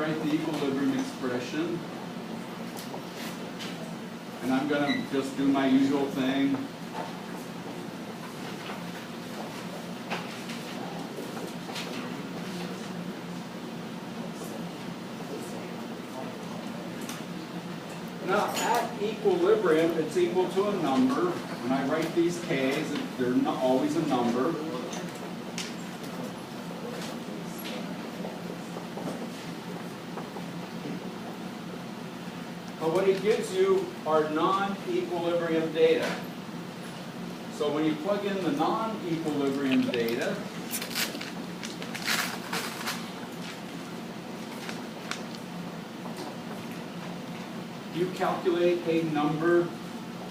write the equilibrium expression. And I'm going to just do my usual thing. Now, at equilibrium, it's equal to a number. When I write these k's, they're not always a number. But what it gives you are non-equilibrium data. So when you plug in the non-equilibrium data, you calculate a number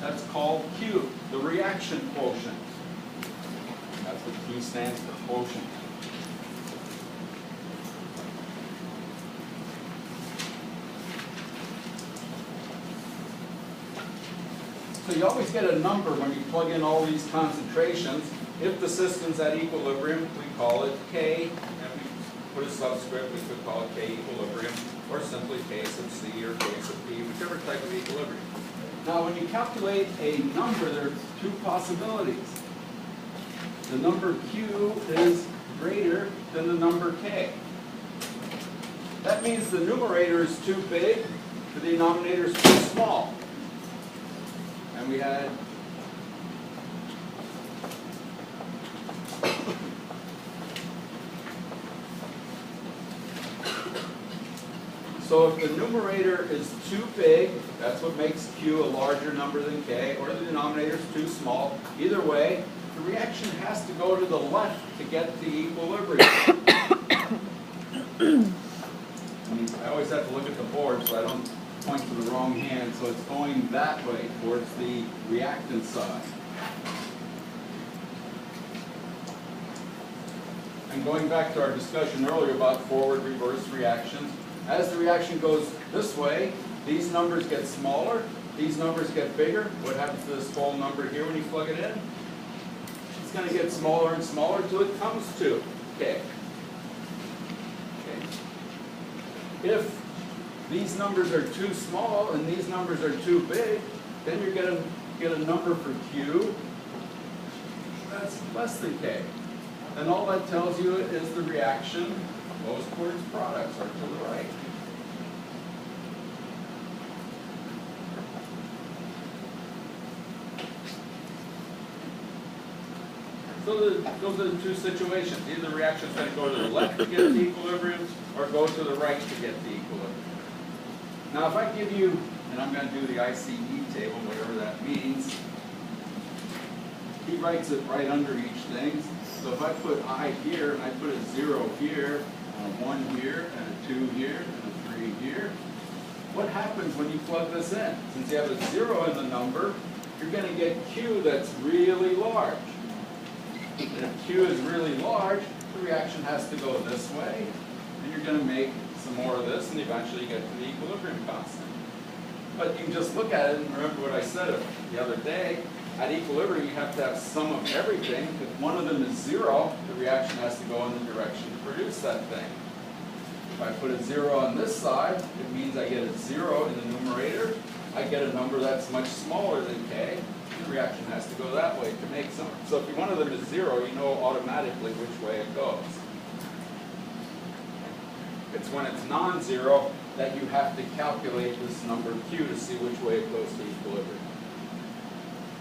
that's called Q, the reaction quotient. That's what Q stands for, quotient. So you always get a number when you plug in all these concentrations. If the system's at equilibrium, we call it K, and we put a subscript, we could call it K equilibrium, or simply K sub C or K sub P, whichever type of equilibrium. Now when you calculate a number, there are two possibilities. The number Q is greater than the number K. That means the numerator is too big, the denominator is too small. And we had so if the numerator is too big, that's what makes Q a larger number than K, or the denominator is too small. Either way, the reaction has to go to the left to get the equilibrium. I always have to look at the board so I don't point to the wrong hand, so it's going that way towards the reactant side. And going back to our discussion earlier about forward-reverse reactions, as the reaction goes this way, these numbers get smaller, these numbers get bigger. What happens to this whole number here when you plug it in? It's going to get smaller and smaller until it comes to K. If these numbers are too small and these numbers are too big, then you're going to get a number for Q that's less than K. And all that tells you is the reaction, most towards products are to the right. So those are the two situations. Either the reaction is going to go to the left to get the equilibrium, or go to the right to get the equilibrium. Now if I give you, and I'm going to do the ICE table, whatever that means, he writes it right under each thing. So if I put I here, and I put a 0 here, and a 1 here, and a 2 here, and a 3 here, what happens when you plug this in? Since you have a 0 in the number, you're going to get Q that's really large. And if Q is really large, the reaction has to go this way, and you're going to make some more of this, and eventually you get to the equilibrium constant. But you can just look at it and remember what I said the other day. At equilibrium, you have to have some of everything. If one of them is 0, the reaction has to go in the direction to produce that thing. If I put a 0 on this side, it means I get a 0 in the numerator. I get a number that's much smaller than K. The reaction has to go that way to make some. So if one of them is 0, you know automatically which way it goes. It's when it's non-zero that you have to calculate this number Q to see which way it goes to equilibrium.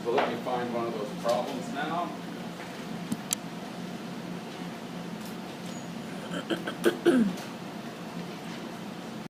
So let me find one of those problems now.